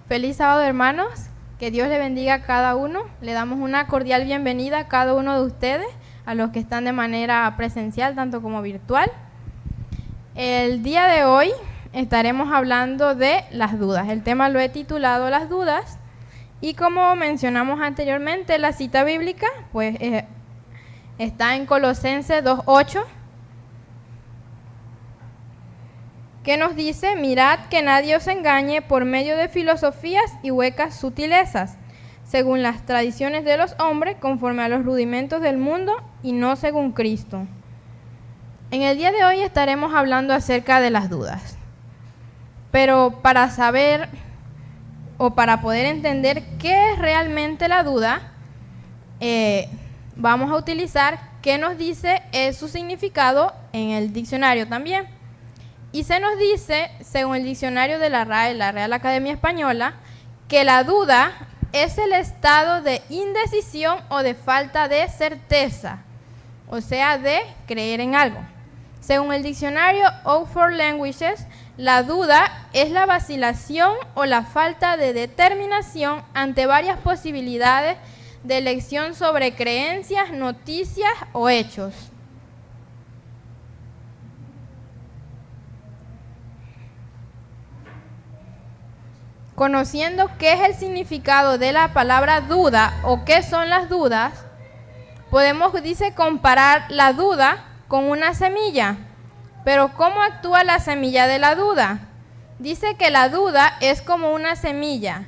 Feliz sábado, hermanos. Que Dios le bendiga a cada uno. Le damos una cordial bienvenida a cada uno de ustedes, a los que están de manera presencial, tanto como virtual. El día de hoy estaremos hablando de las dudas. El tema lo he titulado Las dudas. Y como mencionamos anteriormente, la cita bíblica pues está en Colosenses 2:8, que nos dice: mirad que nadie os engañe por medio de filosofías y huecas sutilezas, según las tradiciones de los hombres, conforme a los rudimentos del mundo y no según Cristo. En el día de hoy estaremos hablando acerca de las dudas. Pero para saber o para poder entender qué es realmente la duda, vamos a utilizar qué nos dice su significado en el diccionario también. Y se nos dice, según el diccionario de la RAE, la Real Academia Española, que la duda es el estado de indecisión o de falta de certeza, o sea, de creer en algo. Según el diccionario Oxford Languages, la duda es la vacilación o la falta de determinación ante varias posibilidades de elección sobre creencias, noticias o hechos. Conociendo qué es el significado de la palabra duda o qué son las dudas, podemos, comparar la duda con una semilla. Pero ¿cómo actúa la semilla de la duda? Dice que la duda es como una semilla.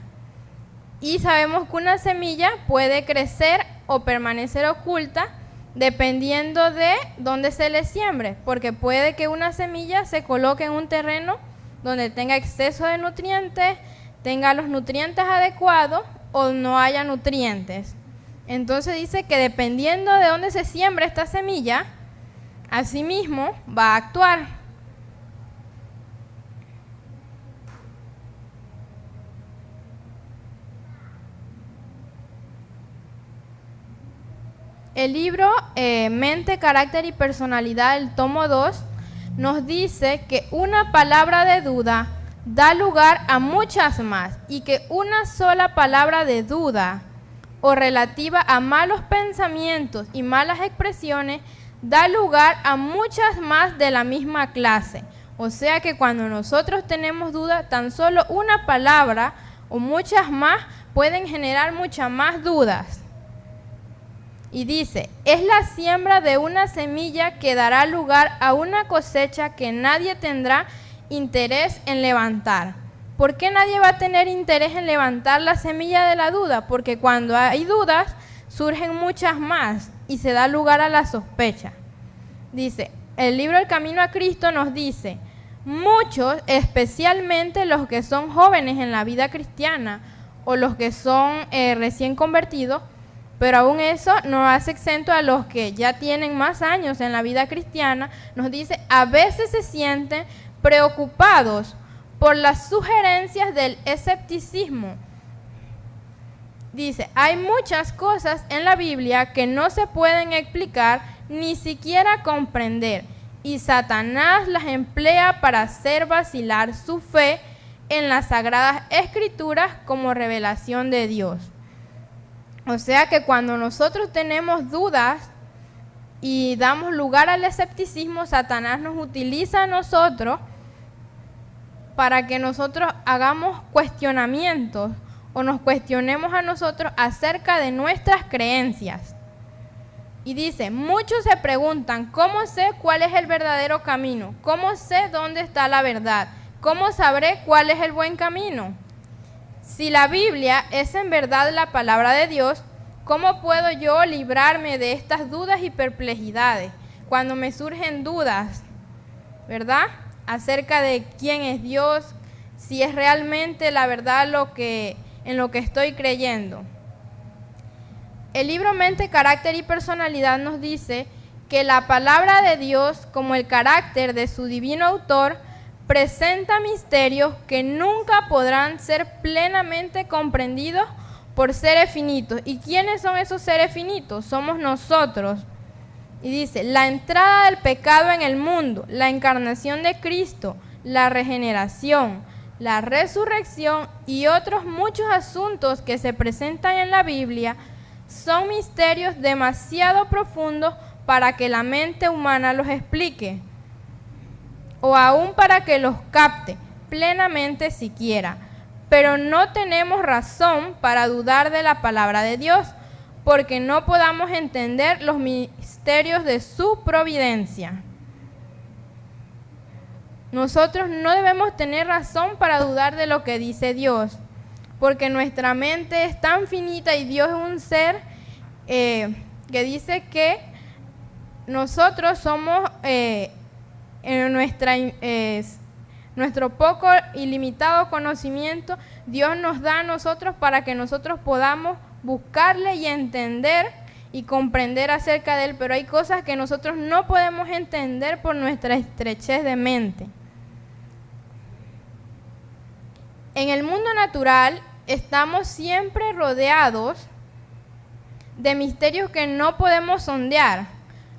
Y sabemos que una semilla puede crecer o permanecer oculta dependiendo de dónde se le siembre, porque puede que una semilla se coloque en un terreno donde tenga exceso de nutrientes, tenga los nutrientes adecuados o no haya nutrientes. Entonces dice que dependiendo de dónde se siembra esta semilla, asimismo va a actuar. El libro Mente, Carácter y Personalidad, el tomo 2, nos dice que una palabra de duda da lugar a muchas más y que una sola palabra de duda o relativa a malos pensamientos y malas expresiones da lugar a muchas más de la misma clase. O sea que cuando nosotros tenemos duda, tan solo una palabra o muchas más pueden generar muchas más dudas. Y dice, es la siembra de una semilla que dará lugar a una cosecha que nadie tendrá interés en levantar. ¿Por qué nadie va a tener interés en levantar la semilla de la duda? Porque cuando hay dudas, surgen muchas más y se da lugar a la sospecha. Dice, el libro El Camino a Cristo nos dice, muchos, especialmente los que son jóvenes en la vida cristiana o los que son recién convertidos, pero aún eso no hace exento a los que ya tienen más años en la vida cristiana, nos dice, a veces se sienten preocupados por las sugerencias del escepticismo. Dice, hay muchas cosas en la Biblia que no se pueden explicar ni siquiera comprender, y Satanás las emplea para hacer vacilar su fe en las Sagradas Escrituras como revelación de Dios. O sea que cuando nosotros tenemos dudas y damos lugar al escepticismo, Satanás nos utiliza a nosotros para que nosotros hagamos cuestionamientos o nos cuestionemos a nosotros acerca de nuestras creencias. Y dice, muchos se preguntan, ¿cómo sé cuál es el verdadero camino? ¿Cómo sé dónde está la verdad? ¿Cómo sabré cuál es el buen camino? Si la Biblia es en verdad la palabra de Dios, ¿cómo puedo yo librarme de estas dudas y perplejidades? Cuando me surgen dudas, ¿verdad? Acerca de quién es Dios, si es realmente la verdad en lo que estoy creyendo. El libro Mente, Carácter y Personalidad nos dice que la palabra de Dios, como el carácter de su divino autor, presenta misterios que nunca podrán ser plenamente comprendidos por seres finitos. ¿Y quiénes son esos seres finitos? Somos nosotros. Y dice, la entrada del pecado en el mundo, la encarnación de Cristo, la regeneración, la resurrección y otros muchos asuntos que se presentan en la Biblia son misterios demasiado profundos para que la mente humana los explique, o aún para que los capte plenamente siquiera. Pero no tenemos razón para dudar de la palabra de Dios, porque no podamos entender los misterios de su providencia. Nosotros no debemos tener razón para dudar de lo que dice Dios, porque nuestra mente es tan finita y Dios es un ser que dice que nosotros somos, en nuestro poco y limitado conocimiento, Dios nos da a nosotros para que nosotros podamos buscarle y entender y comprender acerca de Él, pero hay cosas que nosotros no podemos entender por nuestra estrechez de mente. En el mundo natural estamos siempre rodeados de misterios que no podemos sondear.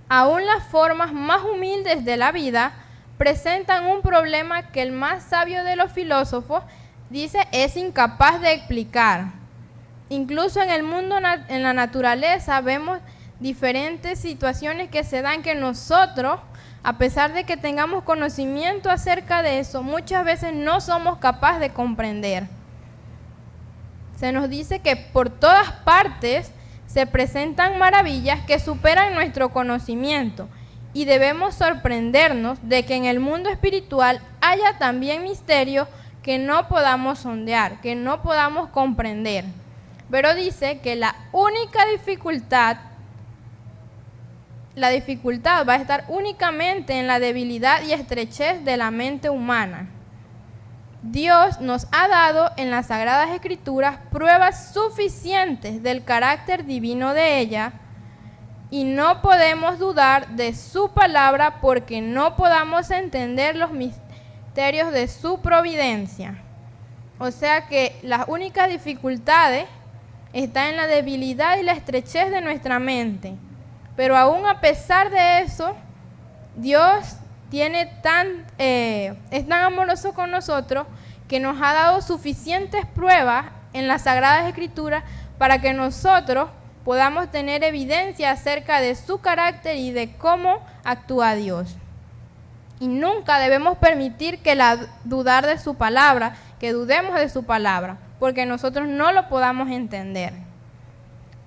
Aún las formas más humildes de la vida presentan un problema que el más sabio de los filósofos dice es incapaz de explicar. Incluso en el mundo, en la naturaleza, vemos diferentes situaciones que se dan que nosotros, a pesar de que tengamos conocimiento acerca de eso, muchas veces no somos capaces de comprender. Se nos dice que por todas partes se presentan maravillas que superan nuestro conocimiento y debemos sorprendernos de que en el mundo espiritual haya también misterios que no podamos sondear, que no podamos comprender. Pero dice que la dificultad va a estar únicamente en la debilidad y estrechez de la mente humana. Dios nos ha dado en las Sagradas Escrituras pruebas suficientes del carácter divino de ella y no podemos dudar de su palabra porque no podamos entender los misterios de su providencia. O sea que las únicas dificultades están en la debilidad y la estrechez de nuestra mente. Pero aún a pesar de eso, Dios es tan amoroso con nosotros que nos ha dado suficientes pruebas en las Sagradas Escrituras para que nosotros podamos tener evidencia acerca de su carácter y de cómo actúa Dios. Y nunca debemos permitir que dudar de su palabra, que dudemos de su palabra, porque nosotros no lo podamos entender.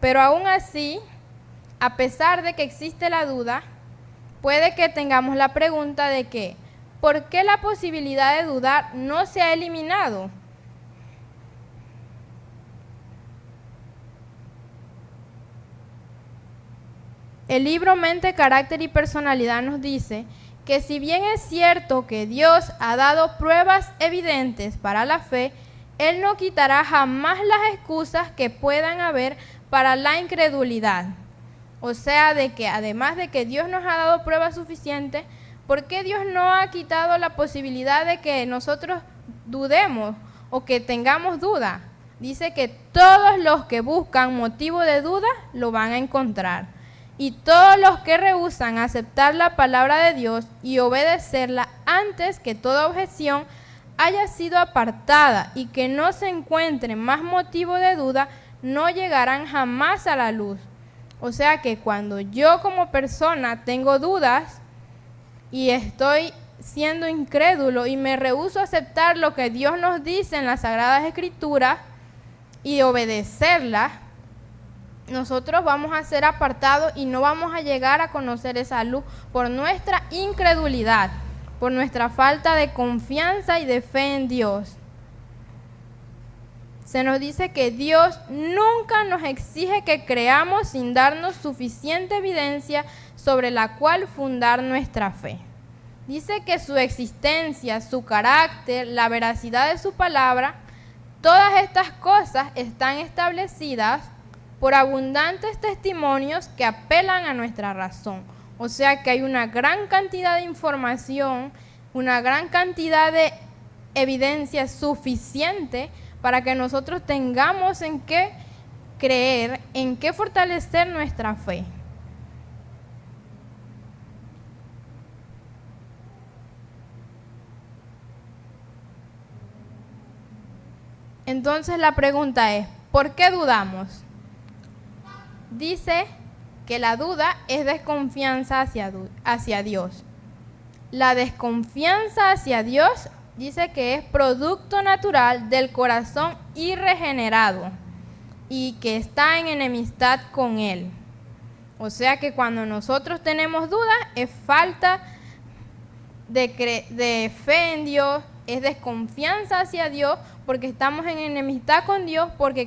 Pero aún así, a pesar de que existe la duda, puede que tengamos la pregunta de que, ¿por qué la posibilidad de dudar no se ha eliminado? El libro Mente, Carácter y Personalidad nos dice que si bien es cierto que Dios ha dado pruebas evidentes para la fe, Él no quitará jamás las excusas que puedan haber para la incredulidad. O sea, de que además de que Dios nos ha dado pruebas suficientes, ¿por qué Dios no ha quitado la posibilidad de que nosotros dudemos o que tengamos duda? Dice que todos los que buscan motivo de duda lo van a encontrar. Y todos los que rehúsan aceptar la palabra de Dios y obedecerla antes que toda objeción haya sido apartada y que no se encuentre más motivo de duda, no llegarán jamás a la luz. O sea que cuando yo como persona tengo dudas y estoy siendo incrédulo y me rehúso a aceptar lo que Dios nos dice en las Sagradas Escrituras y obedecerlas, nosotros vamos a ser apartados y no vamos a llegar a conocer esa luz por nuestra incredulidad, por nuestra falta de confianza y de fe en Dios. Se nos dice que Dios nunca nos exige que creamos sin darnos suficiente evidencia sobre la cual fundar nuestra fe. Dice que su existencia, su carácter, la veracidad de su palabra, todas estas cosas están establecidas por abundantes testimonios que apelan a nuestra razón. O sea que hay una gran cantidad de información, una gran cantidad de evidencia suficiente para que nosotros tengamos en qué creer, en qué fortalecer nuestra fe. Entonces la pregunta es, ¿por qué dudamos? Dice que la duda es desconfianza hacia Dios. La desconfianza hacia Dios dice que es producto natural del corazón irregenerado y que está en enemistad con Él. O sea que cuando nosotros tenemos dudas es falta de fe en Dios, es desconfianza hacia Dios porque estamos en enemistad con Dios porque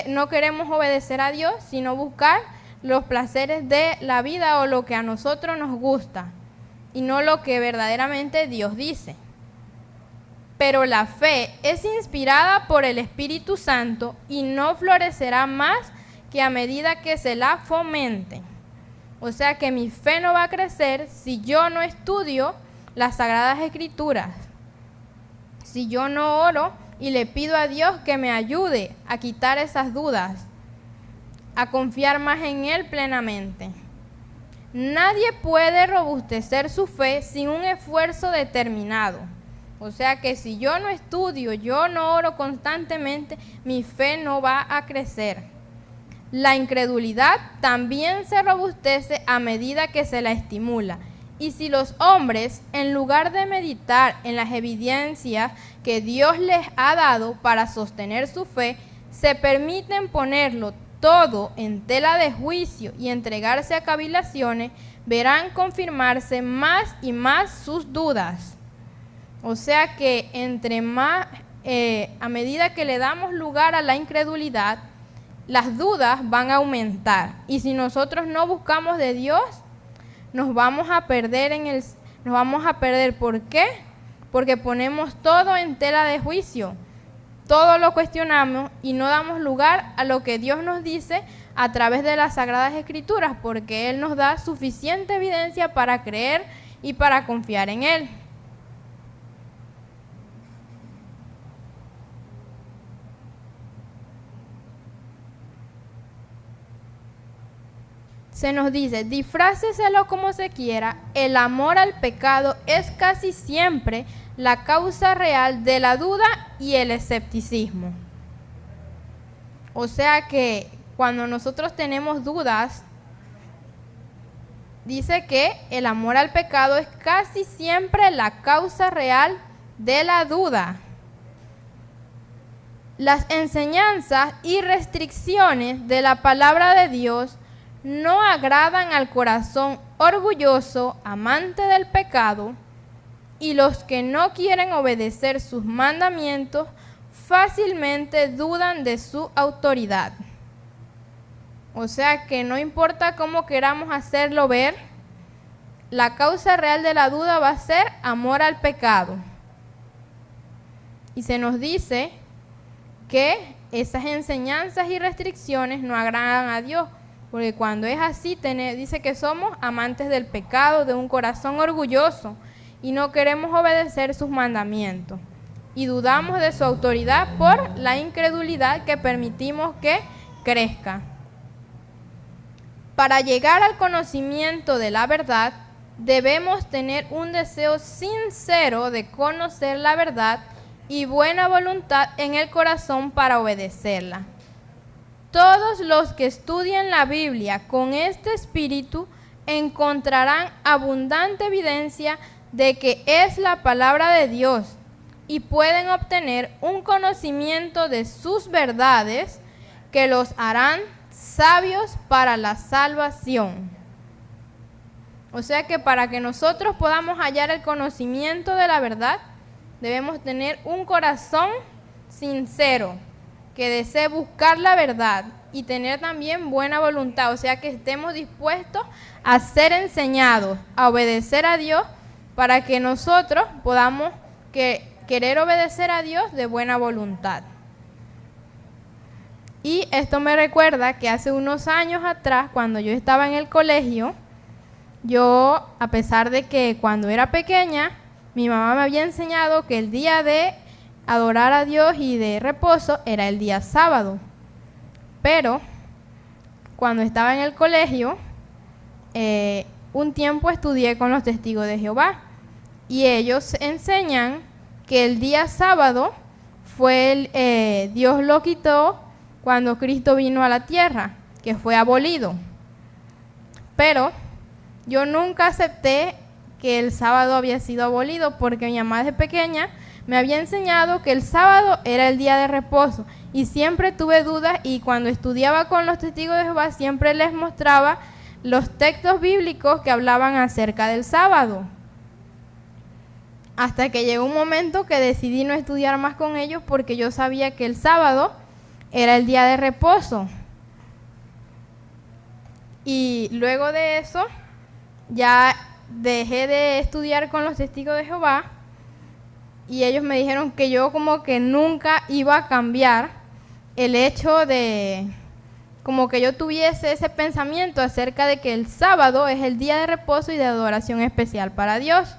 no queremos obedecer a Dios, sino buscar los placeres de la vida o lo que a nosotros nos gusta y no lo que verdaderamente Dios dice. Pero la fe es inspirada por el Espíritu Santo y no florecerá más que a medida que se la fomente. O sea que mi fe no va a crecer si yo no estudio las Sagradas Escrituras, si yo no oro y le pido a Dios que me ayude a quitar esas dudas, a confiar más en Él plenamente. Nadie puede robustecer su fe sin un esfuerzo determinado. O sea que si yo no estudio, yo no oro constantemente, mi fe no va a crecer. La incredulidad también se robustece a medida que se la estimula. Y si los hombres, en lugar de meditar en las evidencias que Dios les ha dado para sostener su fe, se permiten ponerlo todo en tela de juicio y entregarse a cavilaciones, verán confirmarse más y más sus dudas. O sea que a medida que le damos lugar a la incredulidad, las dudas van a aumentar. Y si nosotros no buscamos de Dios, nos vamos a perder ¿Por qué? Porque ponemos todo en tela de juicio. Todo lo cuestionamos y no damos lugar a lo que Dios nos dice a través de las Sagradas Escrituras, porque Él nos da suficiente evidencia para creer y para confiar en Él. Se nos dice, disfráceselo como se quiera, el amor al pecado es casi siempre la causa real de la duda y el escepticismo. O sea que cuando nosotros tenemos dudas, dice que el amor al pecado es casi siempre la causa real de la duda. Las enseñanzas y restricciones de la palabra de Dios no agradan al corazón orgulloso, amante del pecado, y los que no quieren obedecer sus mandamientos fácilmente dudan de su autoridad. O sea que no importa cómo queramos hacerlo ver, la causa real de la duda va a ser amor al pecado. Y se nos dice que esas enseñanzas y restricciones no agradan a Dios, porque cuando es así, dice que somos amantes del pecado, de un corazón orgulloso, y no queremos obedecer sus mandamientos. Y dudamos de su autoridad por la incredulidad que permitimos que crezca. Para llegar al conocimiento de la verdad, debemos tener un deseo sincero de conocer la verdad y buena voluntad en el corazón para obedecerla. Todos los que estudian la Biblia con este espíritu encontrarán abundante evidencia de que es la palabra de Dios y pueden obtener un conocimiento de sus verdades que los harán sabios para la salvación. O sea que para que nosotros podamos hallar el conocimiento de la verdad, debemos tener un corazón sincero, que desee buscar la verdad y tener también buena voluntad, o sea que estemos dispuestos a ser enseñados, a obedecer a Dios, para que nosotros podamos querer obedecer a Dios de buena voluntad. Y esto me recuerda que hace unos años atrás, cuando yo estaba en el colegio, yo, a pesar de que cuando era pequeña, mi mamá me había enseñado que el día de adorar a Dios y de reposo era el día sábado. Pero cuando estaba en el colegio, un tiempo estudié con los testigos de Jehová y ellos enseñan que el día sábado Dios lo quitó cuando Cristo vino a la tierra, que fue abolido. Pero yo nunca acepté que el sábado había sido abolido, porque mi mamá desde pequeña me había enseñado que el sábado era el día de reposo, y siempre tuve dudas, y cuando estudiaba con los testigos de Jehová siempre les mostraba los textos bíblicos que hablaban acerca del sábado. Hasta que llegó un momento que decidí no estudiar más con ellos, porque yo sabía que el sábado era el día de reposo. Y luego de eso ya dejé de estudiar con los testigos de Jehová, y ellos me dijeron que yo como que nunca iba a cambiar el hecho de como que yo tuviese ese pensamiento acerca de que el sábado es el día de reposo y de adoración especial para Dios.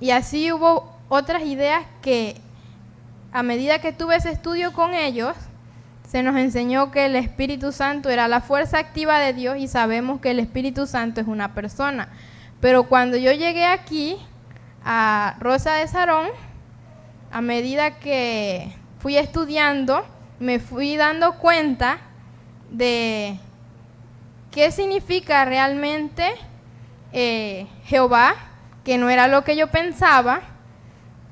Y así hubo otras ideas que a medida que tuve ese estudio con ellos, se nos enseñó que el Espíritu Santo era la fuerza activa de Dios, y sabemos que el Espíritu Santo es una persona. Pero cuando yo llegué aquí a Rosa de Sarón, a medida que fui estudiando, me fui dando cuenta de qué significa realmente Jehová, que no era lo que yo pensaba,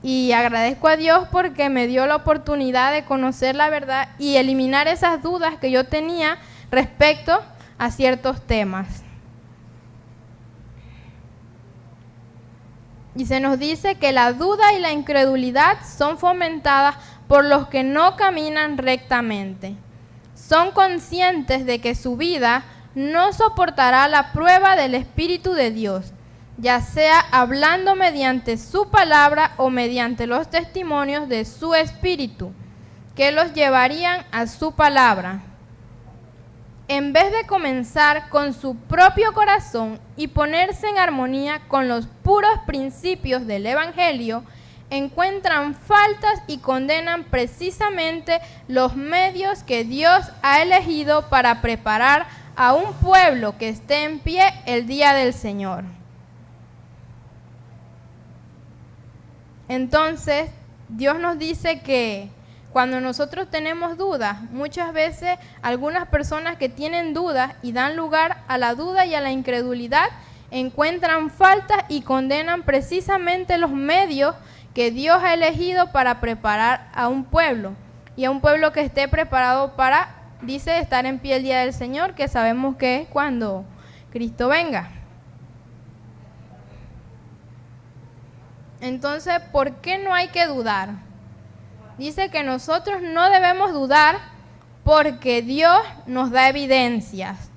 y agradezco a Dios porque me dio la oportunidad de conocer la verdad y eliminar esas dudas que yo tenía respecto a ciertos temas. Y se nos dice que la duda y la incredulidad son fomentadas por los que no caminan rectamente. Son conscientes de que su vida no soportará la prueba del Espíritu de Dios, ya sea hablando mediante su palabra o mediante los testimonios de su Espíritu, que los llevarían a su palabra. En vez de comenzar con su propio corazón y ponerse en armonía con los puros principios del Evangelio, encuentran faltas y condenan precisamente los medios que Dios ha elegido para preparar a un pueblo que esté en pie el día del Señor. Entonces, Dios nos dice que cuando nosotros tenemos dudas, muchas veces algunas personas que tienen dudas y dan lugar a la duda y a la incredulidad, encuentran faltas y condenan precisamente los medios que Dios ha elegido para preparar a un pueblo, y a un pueblo que esté preparado para, dice, estar en pie el día del Señor, que sabemos que es cuando Cristo venga. Entonces, ¿por qué no hay que dudar? Dice que nosotros no debemos dudar porque Dios nos da evidencias.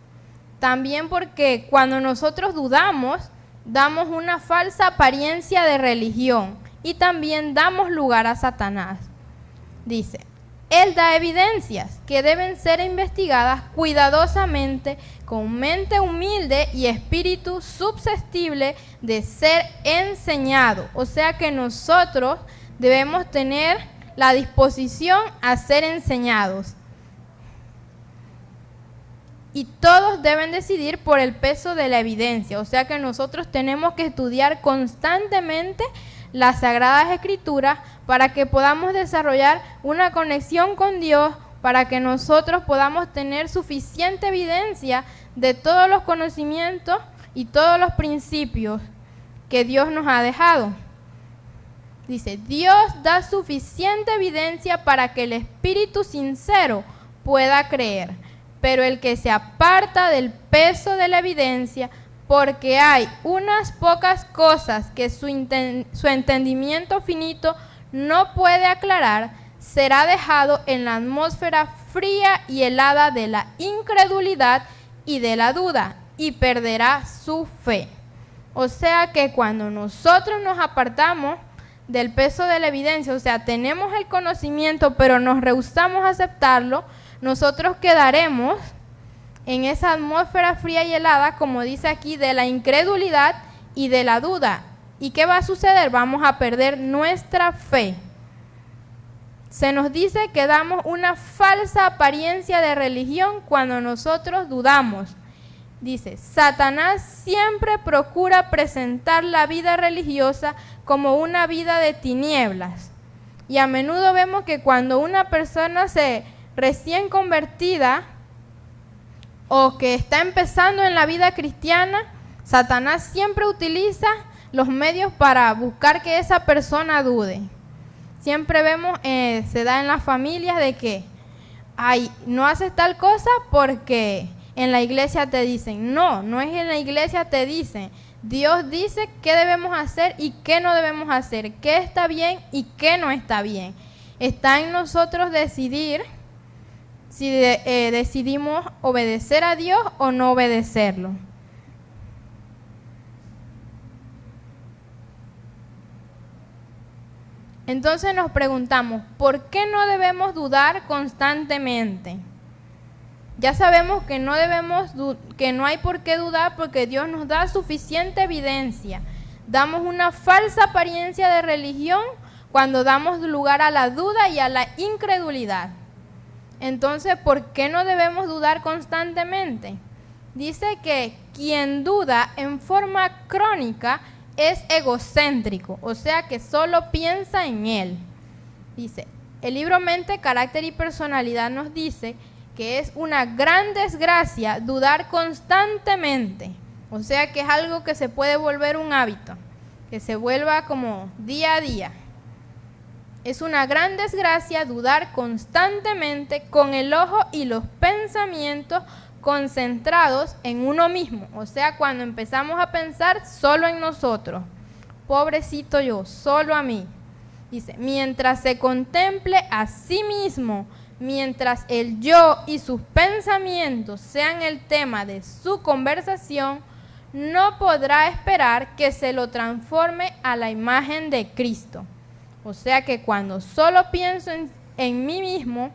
También porque cuando nosotros dudamos, damos una falsa apariencia de religión y también damos lugar a Satanás. Dice, Él da evidencias que deben ser investigadas cuidadosamente con mente humilde y espíritu susceptible de ser enseñado. O sea que nosotros debemos tener la disposición a ser enseñados. Y todos deben decidir por el peso de la evidencia. O sea que nosotros tenemos que estudiar constantemente las Sagradas Escrituras para que podamos desarrollar una conexión con Dios, para que nosotros podamos tener suficiente evidencia de todos los conocimientos y todos los principios que Dios nos ha dejado. Dice, Dios da suficiente evidencia para que el espíritu sincero pueda creer, pero el que se aparta del peso de la evidencia, porque hay unas pocas cosas que su entendimiento finito no puede aclarar, será dejado en la atmósfera fría y helada de la incredulidad y de la duda, y perderá su fe. O sea que cuando nosotros nos apartamos del peso de la evidencia, o sea, tenemos el conocimiento, pero nos rehusamos a aceptarlo, nosotros quedaremos en esa atmósfera fría y helada, como dice aquí, de la incredulidad y de la duda. ¿Y qué va a suceder? Vamos a perder nuestra fe. Se nos dice que damos una falsa apariencia de religión cuando nosotros dudamos. Dice, Satanás siempre procura presentar la vida religiosa como una vida de tinieblas, Y a menudo vemos que cuando una persona se recién convertida o que está empezando en la vida cristiana, Satanás siempre utiliza los medios para buscar que esa persona dude. Siempre vemos, se da en las familias de que, ay, no haces tal cosa porque en la iglesia te dicen. No, no es en la iglesia te dicen. Dios dice qué debemos hacer y qué no debemos hacer, qué está bien y qué no está bien. Está en nosotros decidir si decidimos obedecer a Dios o no obedecerlo. Entonces nos preguntamos, ¿por qué no debemos dudar constantemente? Ya sabemos que no hay por qué dudar porque Dios nos da suficiente evidencia. Damos una falsa apariencia de religión cuando damos lugar a la duda y a la incredulidad. Entonces, ¿por qué no debemos dudar constantemente? Dice que quien duda en forma crónica es egocéntrico, o sea que solo piensa en él. Dice, el libro Mente, Carácter y Personalidad nos dice que es una gran desgracia dudar constantemente, o sea que es algo que se puede volver un hábito, que se vuelva como día a día. Es una gran desgracia dudar constantemente con el ojo y los pensamientos concentrados en uno mismo, o sea, cuando empezamos a pensar solo en nosotros, pobrecito yo, solo a mí. Dice, mientras se contemple a sí mismo, mientras el yo y sus pensamientos sean el tema de su conversación, no podrá esperar que se lo transforme a la imagen de Cristo. O sea que cuando solo pienso en mí mismo,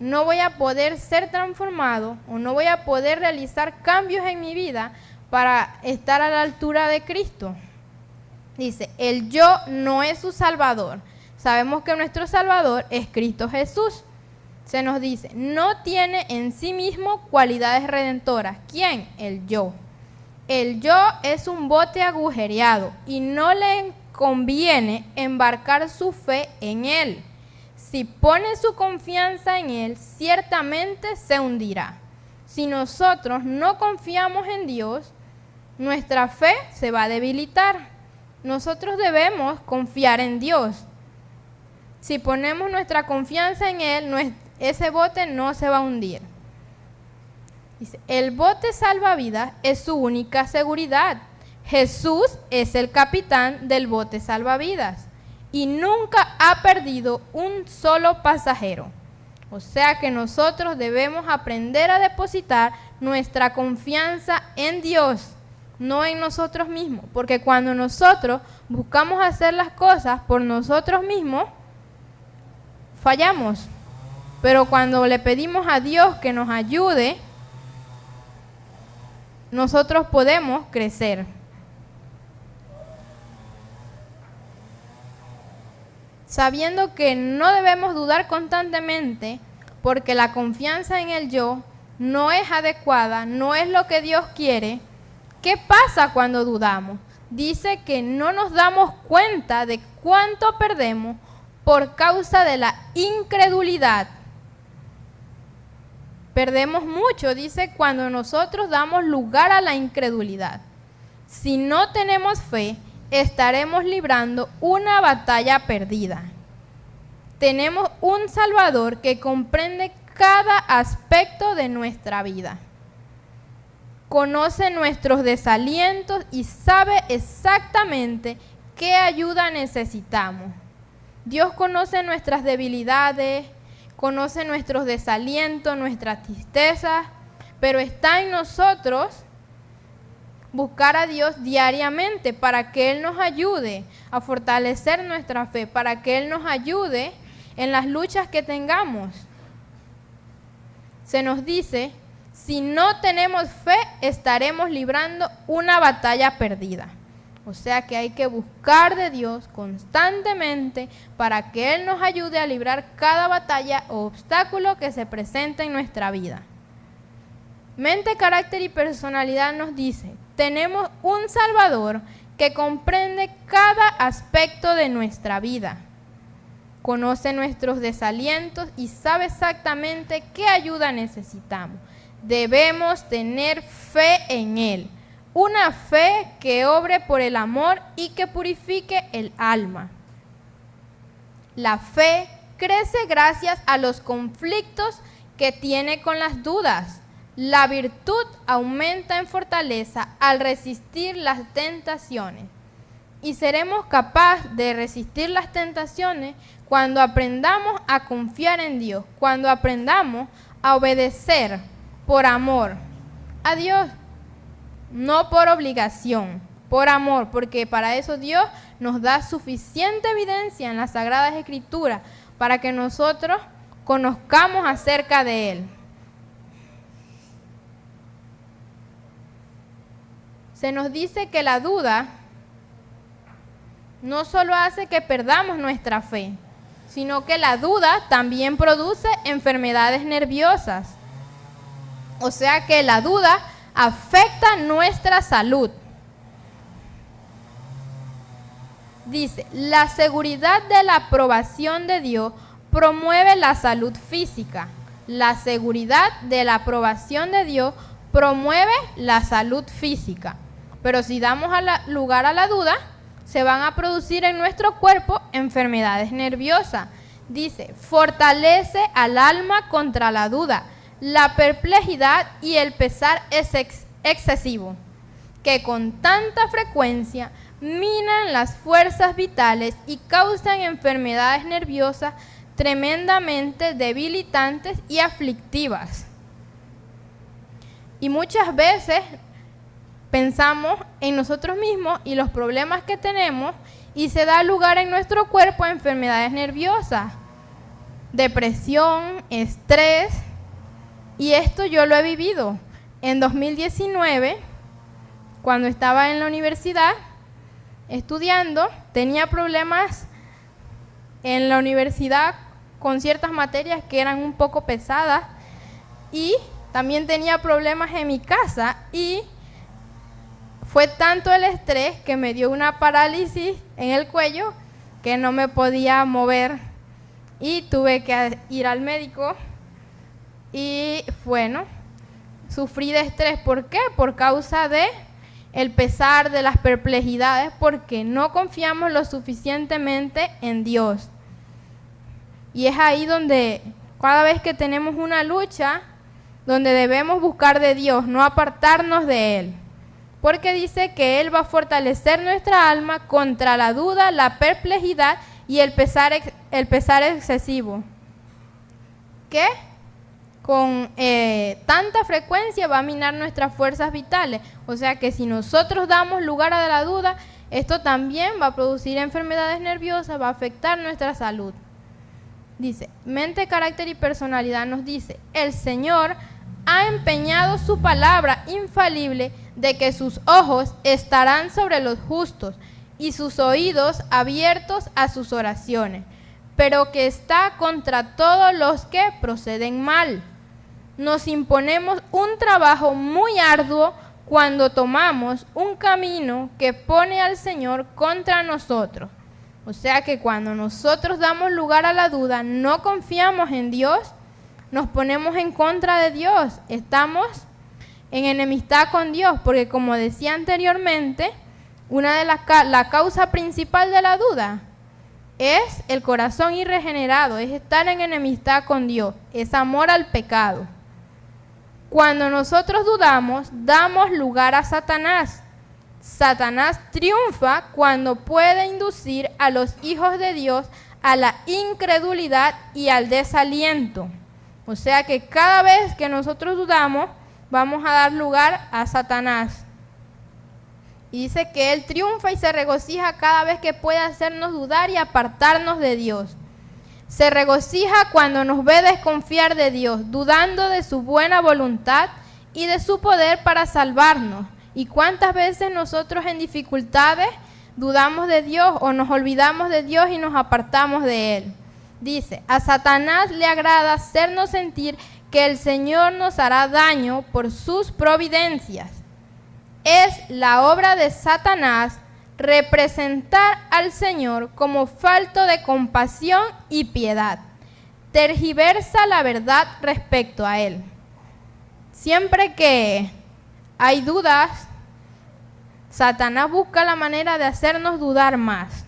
no voy a poder ser transformado o no voy a poder realizar cambios en mi vida para estar a la altura de Cristo. Dice, el yo no es su Salvador. Sabemos que nuestro Salvador es Cristo Jesús. Se nos dice, no tiene en sí mismo cualidades redentoras. ¿Quién? El yo. El yo es un bote agujereado y no le conviene embarcar su fe en él. Si pone su confianza en él, ciertamente se hundirá. Si nosotros no confiamos en Dios, nuestra fe se va a debilitar. Nosotros debemos confiar en Dios. Si ponemos nuestra confianza en él, ese bote no se va a hundir. Dice, el bote salvavidas es su única seguridad. Jesús es el capitán del bote salvavidas y nunca ha perdido un solo pasajero. O sea que nosotros debemos aprender a depositar nuestra confianza en Dios, no en nosotros mismos, porque cuando nosotros buscamos hacer las cosas por nosotros mismos, fallamos. Pero cuando le pedimos a Dios que nos ayude, nosotros podemos crecer. Sabiendo que no debemos dudar constantemente, porque la confianza en el yo no es adecuada, no es lo que Dios quiere. ¿Qué pasa cuando dudamos? Dice que no nos damos cuenta de cuánto perdemos por causa de la incredulidad. Perdemos mucho, dice, cuando nosotros damos lugar a la incredulidad. Si no tenemos fe, estaremos librando una batalla perdida. Tenemos un Salvador que comprende cada aspecto de nuestra vida. Conoce nuestros desalientos y sabe exactamente qué ayuda necesitamos. Dios conoce nuestras debilidades, conoce nuestros desalientos, nuestras tristezas, pero está en nosotros buscar a Dios diariamente para que Él nos ayude a fortalecer nuestra fe, para que Él nos ayude en las luchas que tengamos. Se nos dice, si no tenemos fe, estaremos librando una batalla perdida. O sea que hay que buscar de Dios constantemente para que Él nos ayude a librar cada batalla o obstáculo que se presente en nuestra vida. Mente, Carácter y Personalidad nos dice, tenemos un Salvador que comprende cada aspecto de nuestra vida. conoce nuestros desalientos y sabe exactamente qué ayuda necesitamos. Debemos tener fe en Él, una fe que obre por el amor y que purifique el alma. La fe crece gracias a los conflictos que tiene con las dudas. La virtud aumenta en fortaleza al resistir las tentaciones. Y seremos capaces de resistir las tentaciones cuando aprendamos a confiar en Dios, cuando aprendamos a obedecer por amor a Dios, no por obligación, por amor, porque para eso Dios nos da suficiente evidencia en las Sagradas Escrituras para que nosotros conozcamos acerca de Él. Se nos dice que la duda no solo hace que perdamos nuestra fe, sino que la duda también produce enfermedades nerviosas. O sea que la duda afecta nuestra salud. Dice, la seguridad de la aprobación de Dios promueve la salud física. La seguridad de la aprobación de Dios promueve la salud física. Pero si damos lugar a la duda, se van a producir en nuestro cuerpo enfermedades nerviosas. Dice, fortalece al alma contra la duda, la perplejidad y el pesar excesivo, que con tanta frecuencia minan las fuerzas vitales y causan enfermedades nerviosas tremendamente debilitantes y aflictivas. Y muchas veces pensamos en nosotros mismos y los problemas que tenemos y se da lugar en nuestro cuerpo a enfermedades nerviosas, depresión, estrés, y esto yo lo he vivido. En 2019, cuando estaba en la universidad estudiando, tenía problemas en la universidad con ciertas materias que eran un poco pesadas y también tenía problemas en mi casa y fue tanto el estrés que me dio una parálisis en el cuello que no me podía mover y tuve que ir al médico y bueno, sufrí de estrés. ¿Por qué? Por causa de el pesar, de las perplejidades, porque no confiamos lo suficientemente en Dios. Y es ahí donde cada vez que tenemos una lucha, donde debemos buscar de Dios, no apartarnos de Él. Porque dice que Él va a fortalecer nuestra alma contra la duda, la perplejidad y el pesar excesivo. Que con tanta frecuencia va a minar nuestras fuerzas vitales. O sea que si nosotros damos lugar a la duda, esto también va a producir enfermedades nerviosas, va a afectar nuestra salud. Dice, mente, carácter y personalidad nos dice, el Señor ha empeñado su palabra infalible de que sus ojos estarán sobre los justos y sus oídos abiertos a sus oraciones, pero que está contra todos los que proceden mal. Nos imponemos un trabajo muy arduo cuando tomamos un camino que pone al Señor contra nosotros. O sea que cuando nosotros damos lugar a la duda, no confiamos en Dios, nos ponemos en contra de Dios, estamos en enemistad con Dios, porque como decía anteriormente, una de la causa principal de la duda es el corazón irregenerado, es estar en enemistad con Dios, es amor al pecado. Cuando nosotros dudamos, damos lugar a Satanás. Satanás triunfa cuando puede inducir a los hijos de Dios a la incredulidad y al desaliento. O sea que cada vez que nosotros dudamos, vamos a dar lugar a Satanás. Y dice que él triunfa y se regocija cada vez que puede hacernos dudar y apartarnos de Dios. Se regocija cuando nos ve desconfiar de Dios, dudando de su buena voluntad y de su poder para salvarnos. ¿Y cuántas veces nosotros en dificultades dudamos de Dios o nos olvidamos de Dios y nos apartamos de Él? Dice, a Satanás le agrada hacernos sentir que el Señor nos hará daño por sus providencias. Es la obra de Satanás representar al Señor como falto de compasión y piedad. Tergiversa la verdad respecto a Él. Siempre que hay dudas, Satanás busca la manera de hacernos dudar más.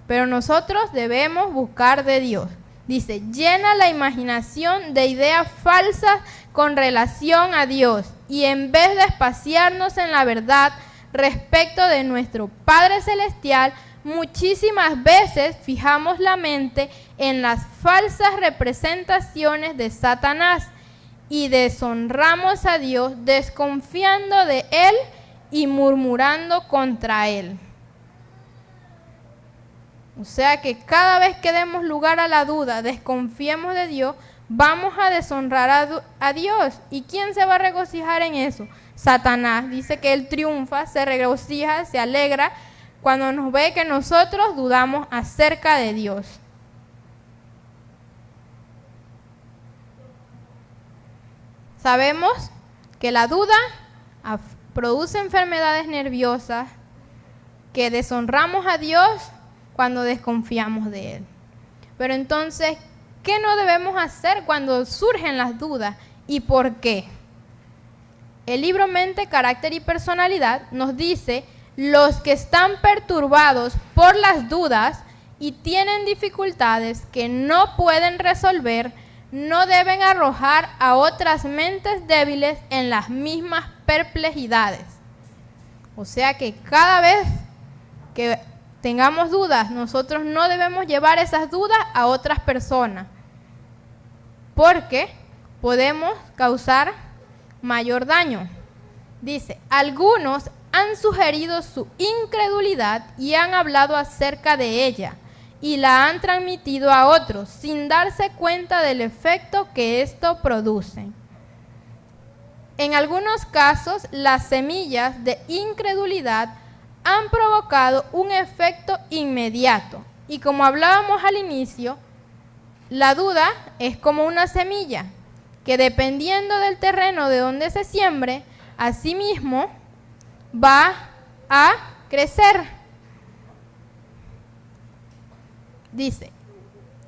Pero nosotros debemos buscar de Dios. Dice, llena la imaginación de ideas falsas con relación a Dios y en vez de espaciarnos en la verdad respecto de nuestro Padre Celestial, muchísimas veces fijamos la mente en las falsas representaciones de Satanás y deshonramos a Dios desconfiando de Él y murmurando contra Él. O sea que cada vez que demos lugar a la duda, desconfiemos de Dios, vamos a deshonrar a Dios. ¿Y quién se va a regocijar en eso? Satanás. Dice que él triunfa, se regocija, se alegra cuando nos ve que nosotros dudamos acerca de Dios. Sabemos que la duda produce enfermedades nerviosas, que deshonramos a Dios cuando desconfiamos de Él. Pero entonces, ¿qué no debemos hacer cuando surgen las dudas y por qué? El libro Mente, Carácter y Personalidad nos dice: los que están perturbados por las dudas y tienen dificultades que no pueden resolver, no deben arrojar a otras mentes débiles en las mismas perplejidades. O sea que cada vez que tengamos dudas, nosotros no debemos llevar esas dudas a otras personas, porque podemos causar mayor daño. Dice, algunos han sugerido su incredulidad y han hablado acerca de ella y la han transmitido a otros sin darse cuenta del efecto que esto produce. En algunos casos, las semillas de incredulidad han provocado un efecto inmediato. Y como hablábamos al inicio, la duda es como una semilla que dependiendo del terreno de donde se siembre, asimismo va a crecer. Dice,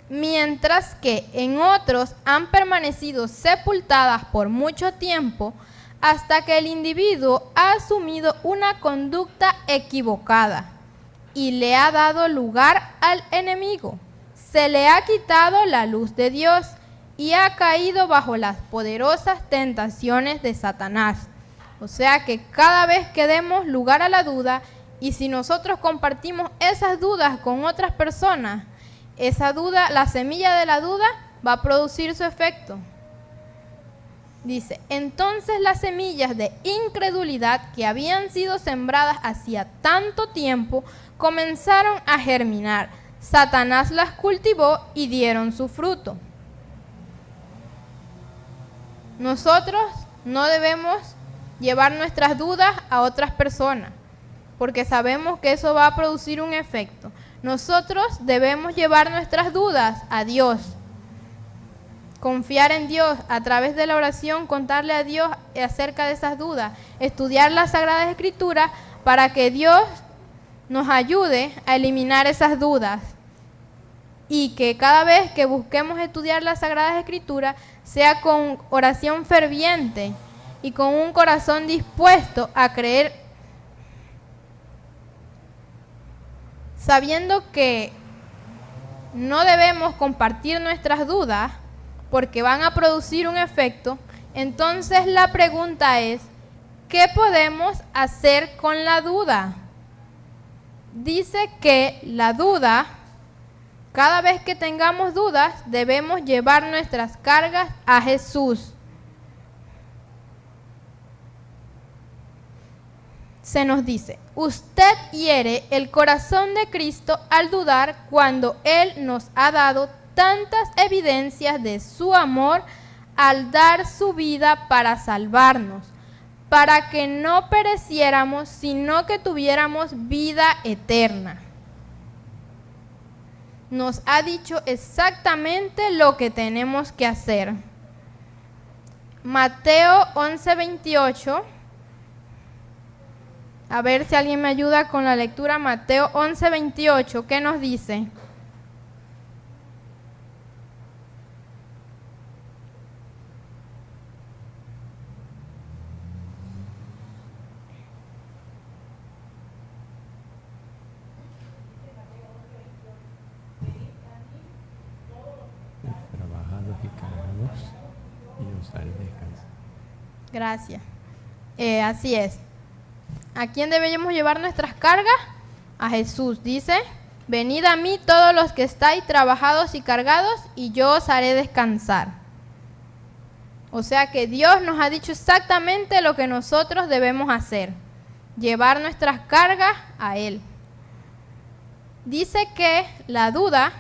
mientras que en otros han permanecido sepultadas por mucho tiempo, hasta que el individuo ha asumido una conducta equivocada y le ha dado lugar al enemigo. Se le ha quitado la luz de Dios y ha caído bajo las poderosas tentaciones de Satanás. O sea que cada vez que demos lugar a la duda, y si nosotros compartimos esas dudas con otras personas, esa duda, la semilla de la duda va a producir su efecto. Dice, entonces las semillas de incredulidad que habían sido sembradas hacía tanto tiempo comenzaron a germinar. Satanás las cultivó y dieron su fruto. Nosotros no debemos llevar nuestras dudas a otras personas, porque sabemos que eso va a producir un efecto. Nosotros debemos llevar nuestras dudas a Dios. Confiar en Dios a través de la oración, contarle a Dios acerca de esas dudas, estudiar las Sagradas Escrituras para que Dios nos ayude a eliminar esas dudas y que cada vez que busquemos estudiar las Sagradas Escrituras sea con oración ferviente y con un corazón dispuesto a creer, sabiendo que no debemos compartir nuestras dudas porque van a producir un efecto. Entonces la pregunta es, ¿qué podemos hacer con la duda? Dice que la duda, cada vez que tengamos dudas, debemos llevar nuestras cargas a Jesús. Se nos dice, usted hiere el corazón de Cristo al dudar cuando Él nos ha dado tantas evidencias de su amor al dar su vida para salvarnos, para que no pereciéramos, sino que tuviéramos vida eterna. Nos ha dicho exactamente lo que tenemos que hacer. Mateo 11:28 A ver si alguien me ayuda con la lectura. Mateo 11:28, ¿qué nos dice? Trabajados y cargados, y os haré descansar. Gracias. Así es. ¿A quién debemos llevar nuestras cargas? A Jesús. Dice, venid a mí todos los que estáis trabajados y cargados, y yo os haré descansar. O sea que Dios nos ha dicho exactamente lo que nosotros debemos hacer. Llevar nuestras cargas a Él. Dice que la duda,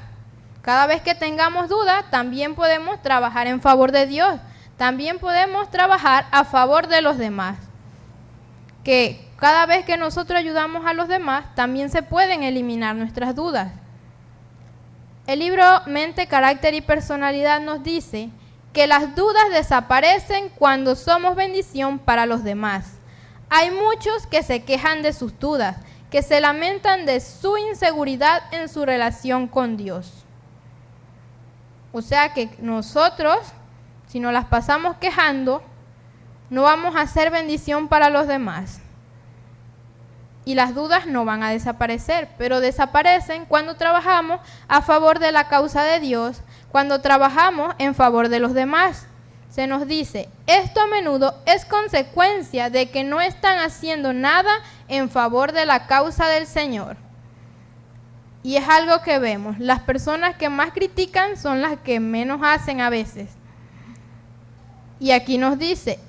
cada vez que tengamos duda, también podemos trabajar en favor de Dios. También podemos trabajar a favor de los demás. Que cada vez que nosotros ayudamos a los demás, también se pueden eliminar nuestras dudas. El libro Mente, Carácter y Personalidad nos dice que las dudas desaparecen cuando somos bendición para los demás. Hay muchos que se quejan de sus dudas, que se lamentan de su inseguridad en su relación con Dios. O sea que nosotros, si nos las pasamos quejando, no vamos a ser bendición para los demás. Y las dudas no van a desaparecer, pero desaparecen cuando trabajamos a favor de la causa de Dios, cuando trabajamos en favor de los demás. Se nos dice, esto a menudo es consecuencia de que no están haciendo nada en favor de la causa del Señor. Y es algo que vemos, las personas que más critican son las que menos hacen a veces. Y aquí nos dice,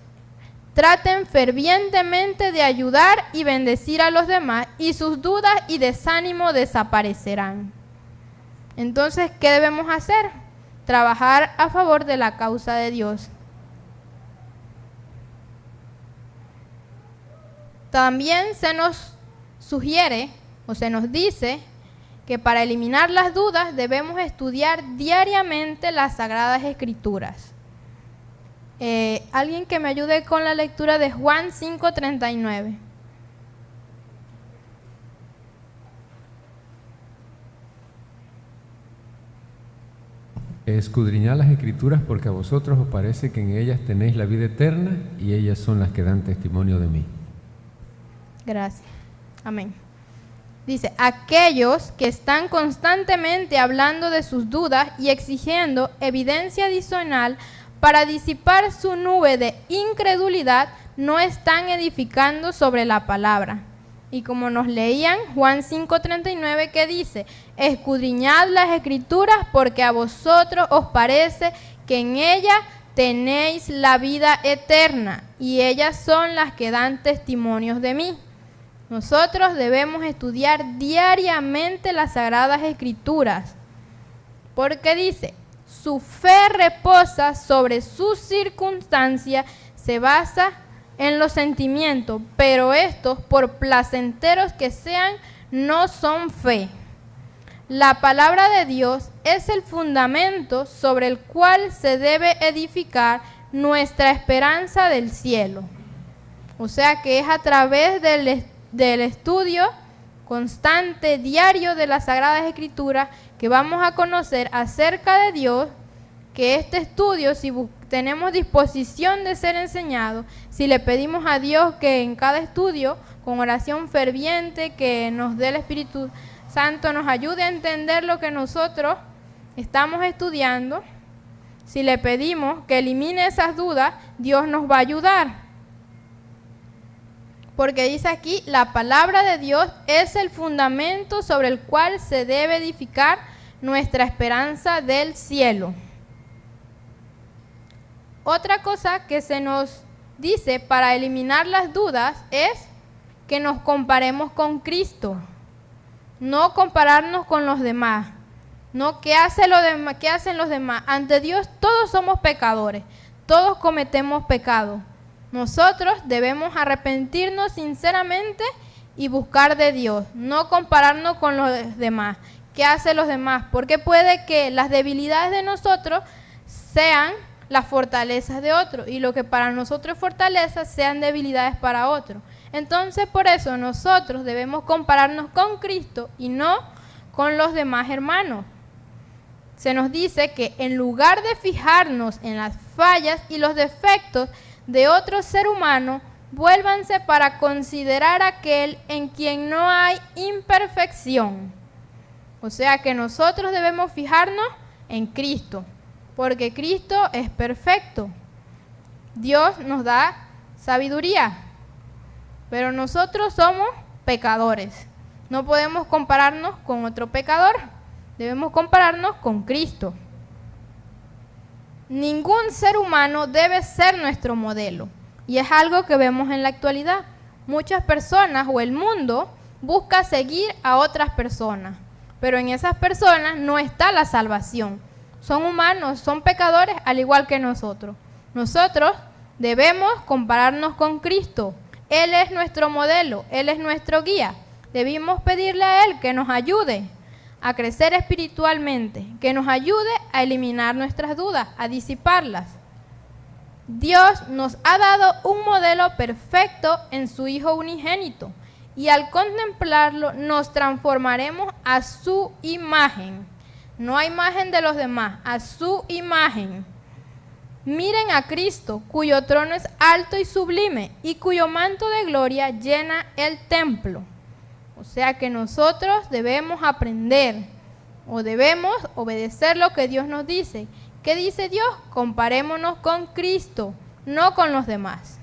traten fervientemente de ayudar y bendecir a los demás, y sus dudas y desánimo desaparecerán. Entonces, ¿qué debemos hacer? Trabajar a favor de la causa de Dios. También se nos sugiere o se nos dice que para eliminar las dudas debemos estudiar diariamente las Sagradas Escrituras. Alguien que me ayude con la lectura de Juan 5:39. Escudriñad las Escrituras porque a vosotros os parece que en ellas tenéis la vida eterna y ellas son las que dan testimonio de mí. Gracias. Amén. Dice, aquellos que están constantemente hablando de sus dudas y exigiendo evidencia adicional para disipar su nube de incredulidad, no están edificando sobre la palabra. Y como nos leían, Juan 5:39 que dice, escudriñad las Escrituras porque a vosotros os parece que en ellas tenéis la vida eterna y ellas son las que dan testimonios de mí. Nosotros debemos estudiar diariamente las Sagradas Escrituras porque dice, su fe reposa sobre sus circunstancias, se basa en los sentimientos, pero estos, por placenteros que sean, no son fe. La palabra de Dios es el fundamento sobre el cual se debe edificar nuestra esperanza del cielo. O sea que es a través del estudio constante, diario de las Sagradas Escrituras, que vamos a conocer acerca de Dios, que este estudio, si tenemos disposición de ser enseñado, si le pedimos a Dios que en cada estudio, con oración ferviente, que nos dé el Espíritu Santo, nos ayude a entender lo que nosotros estamos estudiando, si le pedimos que elimine esas dudas, Dios nos va a ayudar. Porque dice aquí, la palabra de Dios es el fundamento sobre el cual se debe edificar nuestra esperanza del cielo. Otra cosa que se nos dice para eliminar las dudas es que nos comparemos con Cristo. No compararnos con los demás. No, ¿qué hacen los demás? Ante Dios todos somos pecadores. Todos cometemos pecado. Nosotros debemos arrepentirnos sinceramente y buscar de Dios, no compararnos con los demás. ¿Qué hacen los demás? Porque puede que las debilidades de nosotros sean las fortalezas de otros y lo que para nosotros es fortaleza sean debilidades para otros. Entonces, por eso nosotros debemos compararnos con Cristo y no con los demás hermanos. Se nos dice que en lugar de fijarnos en las fallas y los defectos de otro ser humano, vuélvanse para considerar aquel en quien no hay imperfección. O sea que nosotros debemos fijarnos en Cristo, porque Cristo es perfecto. Dios nos da sabiduría, pero nosotros somos pecadores. No podemos compararnos con otro pecador, debemos compararnos con Cristo. Ningún ser humano debe ser nuestro modelo, y es algo que vemos en la actualidad. Muchas personas o el mundo busca seguir a otras personas, pero en esas personas no está la salvación. Son humanos, son pecadores al igual que nosotros. Nosotros debemos compararnos con Cristo. Él es nuestro modelo, Él es nuestro guía. Debemos pedirle a Él que nos ayude a crecer espiritualmente, que nos ayude a eliminar nuestras dudas, a disiparlas. Dios nos ha dado un modelo perfecto en su Hijo unigénito, y al contemplarlo nos transformaremos a su imagen. No a imagen de los demás, a su imagen. Miren a Cristo, cuyo trono es alto y sublime, y cuyo manto de gloria llena el templo. O sea que nosotros debemos aprender o debemos obedecer lo que Dios nos dice. ¿Qué dice Dios? Comparémonos con Cristo, no con los demás.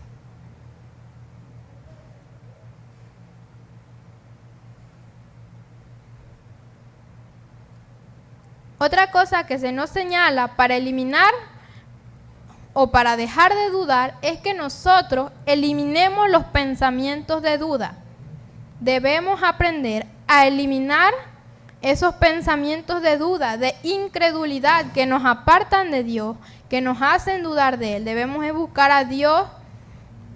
Otra cosa que se nos señala para eliminar o para dejar de dudar es que nosotros eliminemos los pensamientos de duda. Debemos aprender a eliminar esos pensamientos de duda, de incredulidad que nos apartan de Dios, que nos hacen dudar de Él. Debemos buscar a Dios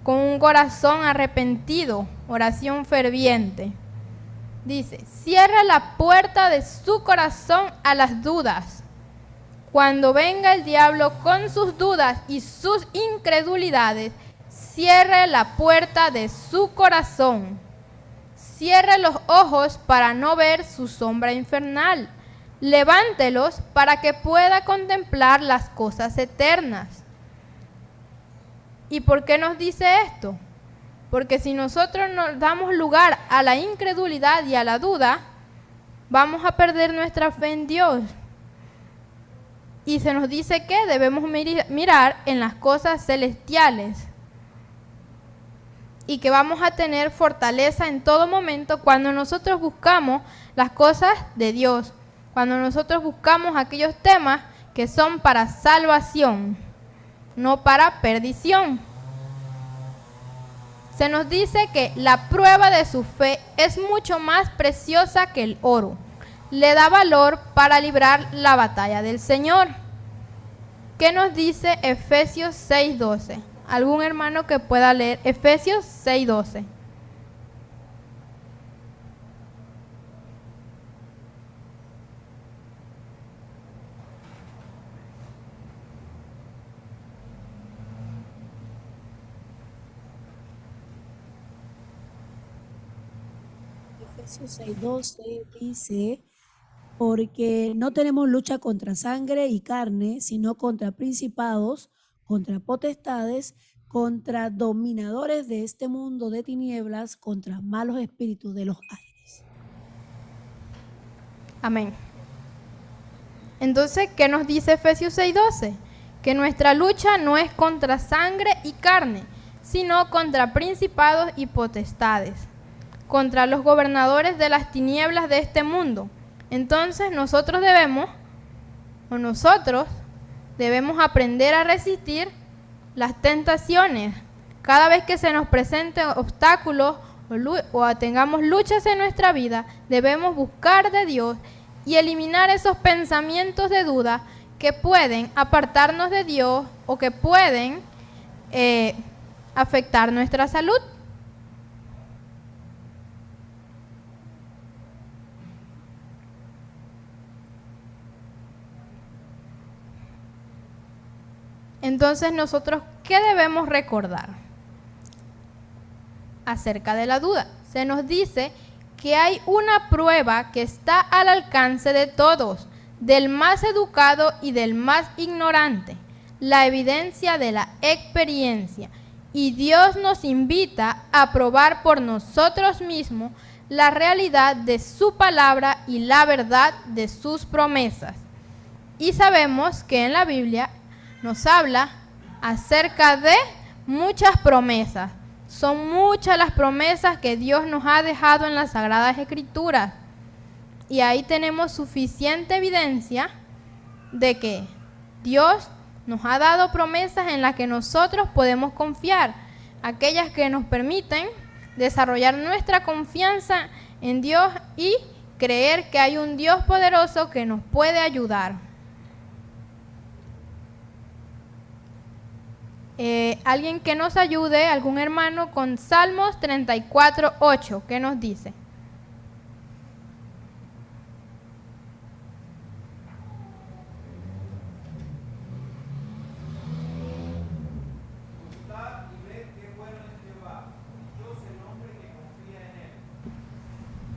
con un corazón arrepentido, oración ferviente. Dice, cierra la puerta de su corazón a las dudas. Cuando venga el diablo con sus dudas y sus incredulidades, cierre la puerta de su corazón. Cierre los ojos para no ver su sombra infernal. Levántelos para que pueda contemplar las cosas eternas. ¿Y por qué nos dice esto? Porque si nosotros nos damos lugar a la incredulidad y a la duda, vamos a perder nuestra fe en Dios. Y se nos dice que debemos mirar en las cosas celestiales y que vamos a tener fortaleza en todo momento cuando nosotros buscamos las cosas de Dios, cuando nosotros buscamos aquellos temas que son para salvación, no para perdición. Se nos dice que la prueba de su fe es mucho más preciosa que el oro. Le da valor para librar la batalla del Señor. ¿Qué nos dice Efesios 6:12? ¿Algún hermano que pueda leer Efesios 6:12? Efesios 6:12 dice, porque no tenemos lucha contra sangre y carne, sino contra principados, contra potestades, contra dominadores de este mundo de tinieblas, contra malos espíritus de los aires. Amén. Entonces, ¿qué nos dice Efesios 6:12? Que nuestra lucha no es contra sangre y carne, sino contra principados y potestades, contra los gobernadores de las tinieblas de este mundo. Entonces nosotros debemos aprender a resistir las tentaciones. Cada vez que se nos presenten obstáculos o tengamos luchas en nuestra vida, debemos buscar de Dios y eliminar esos pensamientos de duda que pueden apartarnos de Dios o que pueden afectar nuestra salud. Entonces nosotros, ¿qué debemos recordar? acerca de la duda. Se nos dice que hay una prueba que está al alcance de todos, del más educado y del más ignorante, la evidencia de la experiencia. Y Dios nos invita a probar por nosotros mismos la realidad de su palabra y la verdad de sus promesas. Y sabemos que en la Biblia nos habla acerca de muchas promesas. Son muchas las promesas que Dios nos ha dejado en las Sagradas Escrituras. Y ahí tenemos suficiente evidencia de que Dios nos ha dado promesas en las que nosotros podemos confiar, aquellas que nos permiten desarrollar nuestra confianza en Dios y creer que hay un Dios poderoso que nos puede ayudar. Alguien que nos ayude, algún hermano, con Salmos 34:8, ¿qué nos dice?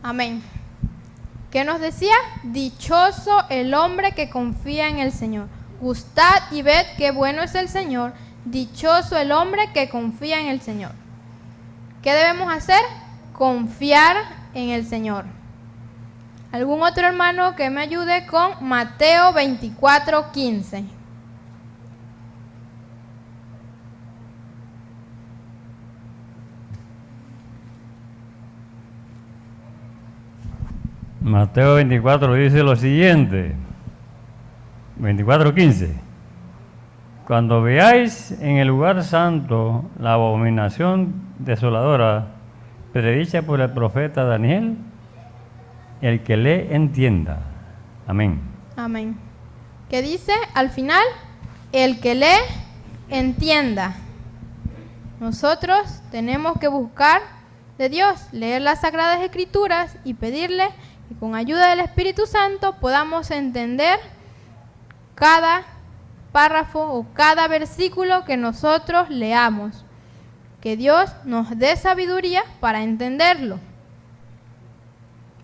Amén. ¿Qué nos decía? Dichoso el hombre que confía en el Señor. Gustad y ved qué bueno es el Señor. Dichoso el hombre que confía en el Señor. ¿Qué debemos hacer? Confiar en el Señor. ¿Algún otro hermano que me ayude con Mateo 24:15? Mateo 24 dice lo siguiente, 24:15. Cuando veáis en el lugar santo la abominación desoladora predicha por el profeta Daniel, el que lee entienda. Amén. Amén. ¿Qué dice al final? El que lee entienda. Nosotros tenemos que buscar de Dios, leer las Sagradas Escrituras y pedirle que con ayuda del Espíritu Santo podamos entender cada párrafo o cada versículo que nosotros leamos. Que Dios nos dé sabiduría para entenderlo.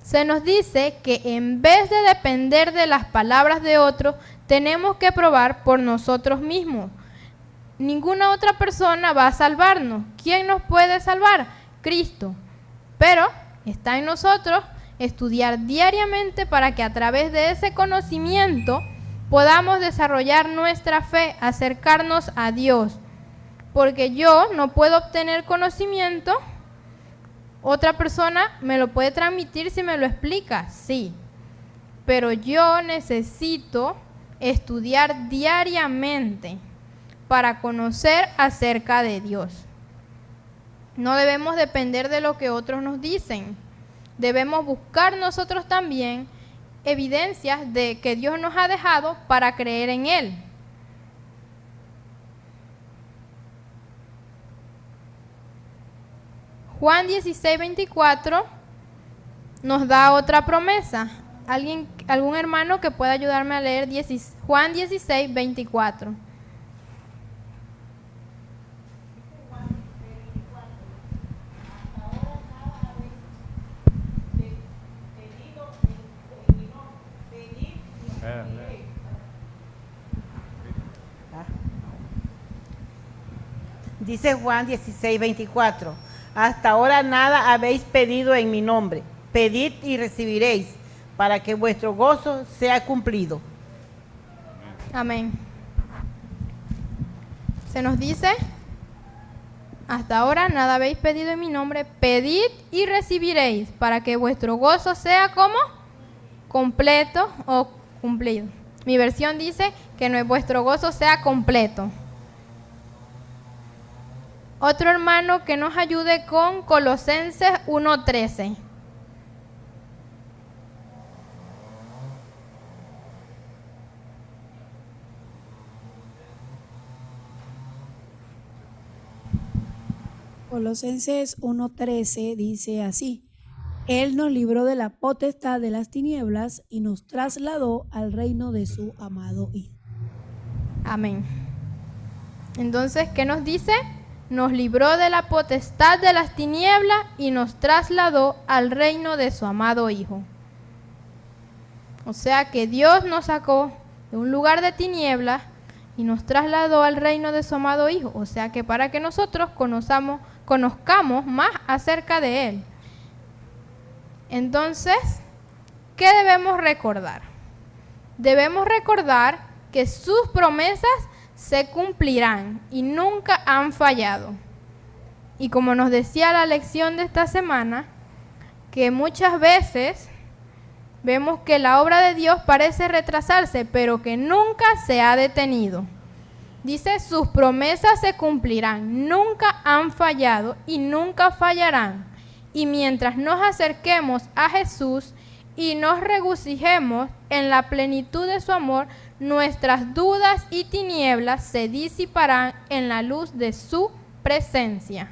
Se nos dice que en vez de depender de las palabras de otros, tenemos que probar por nosotros mismos. Ninguna otra persona va a salvarnos. ¿Quién nos puede salvar? Cristo. Pero está en nosotros estudiar diariamente para que a través de ese conocimiento podamos desarrollar nuestra fe, acercarnos a Dios. Porque yo no puedo obtener conocimiento, otra persona me lo puede transmitir si me lo explica, sí. Pero yo necesito estudiar diariamente para conocer acerca de Dios. No debemos depender de lo que otros nos dicen. Debemos buscar nosotros también evidencias de que Dios nos ha dejado para creer en Él. Juan 16:24 nos da otra promesa. ¿Algún hermano que pueda ayudarme a leer Juan 16:24? Dice Juan 16:24, hasta ahora nada habéis pedido en mi nombre. Pedid y recibiréis, para que vuestro gozo sea cumplido. Amén. Se nos dice, hasta ahora nada habéis pedido en mi nombre. Pedid y recibiréis, para que vuestro gozo sea como completo o cumplido. Mi versión dice que vuestro gozo sea completo. Otro hermano que nos ayude con Colosenses 1:13. Colosenses 1:13 dice así: Él nos libró de la potestad de las tinieblas y nos trasladó al reino de su amado Hijo. Amén. Entonces, ¿qué nos dice? nos libró de la potestad de las tinieblas y nos trasladó al reino de su amado Hijo. O sea que Dios nos sacó de un lugar de tinieblas y nos trasladó al reino de su amado Hijo. O sea que para que nosotros conozcamos más acerca de Él. Entonces, ¿qué debemos recordar? Debemos recordar que sus promesas se cumplirán y nunca han fallado. Y como nos decía la lección de esta semana, que muchas veces vemos que la obra de Dios parece retrasarse, pero que nunca se ha detenido. Dice, sus promesas se cumplirán, nunca han fallado y nunca fallarán. Y mientras nos acerquemos a Jesús y nos regocijemos en la plenitud de su amor, nuestras dudas y tinieblas se disiparán en la luz de su presencia.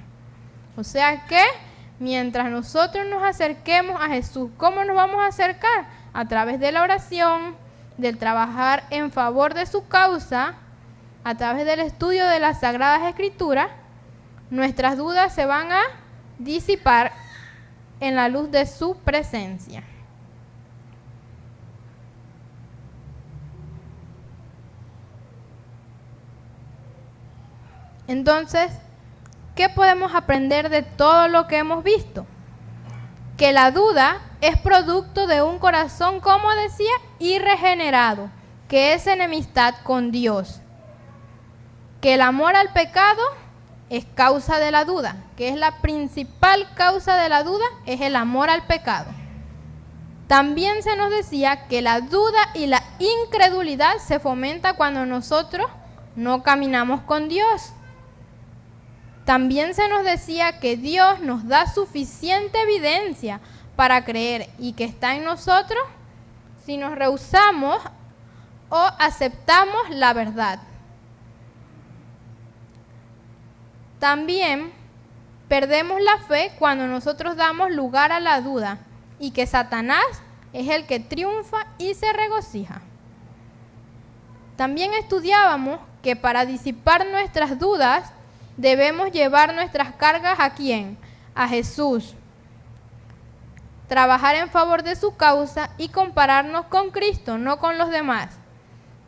O sea que mientras nosotros nos acerquemos a Jesús, ¿cómo nos vamos a acercar? A través de la oración, del trabajar en favor de su causa, a través del estudio de las Sagradas Escrituras, nuestras dudas se van a disipar en la luz de su presencia. Entonces, ¿qué podemos aprender de todo lo que hemos visto? Que la duda es producto de un corazón, como decía, irregenerado, que es enemistad con Dios. Que el amor al pecado es causa de la duda, que es la principal causa de la duda, es el amor al pecado. También se nos decía que la duda y la incredulidad se fomenta cuando nosotros no caminamos con Dios. También se nos decía que Dios nos da suficiente evidencia para creer y que está en nosotros si nos rehusamos o aceptamos la verdad. También perdemos la fe cuando nosotros damos lugar a la duda y que Satanás es el que triunfa y se regocija. También estudiábamos que para disipar nuestras dudas debemos llevar nuestras cargas ¿a quién? A Jesús. Trabajar en favor de su causa y compararnos con Cristo, no con los demás.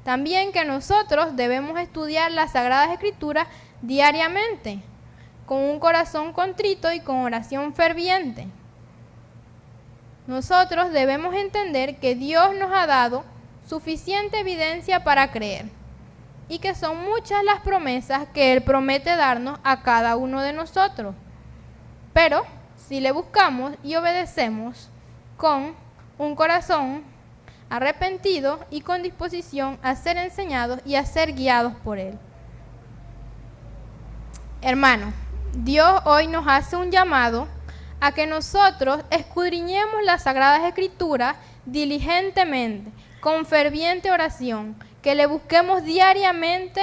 También que nosotros debemos estudiar las Sagradas Escrituras diariamente, con un corazón contrito y con oración ferviente. Nosotros debemos entender que Dios nos ha dado suficiente evidencia para creer y que son muchas las promesas que Él promete darnos a cada uno de nosotros. Pero si le buscamos y obedecemos con un corazón arrepentido y con disposición a ser enseñados y a ser guiados por Él. Hermano, Dios hoy nos hace un llamado a que nosotros escudriñemos las Sagradas Escrituras diligentemente, con ferviente oración, que le busquemos diariamente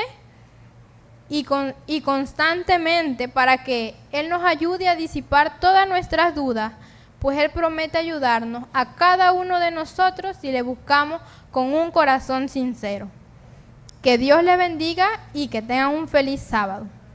y constantemente para que Él nos ayude a disipar todas nuestras dudas, pues Él promete ayudarnos a cada uno de nosotros si le buscamos con un corazón sincero. Que Dios le bendiga y que tengan un feliz sábado.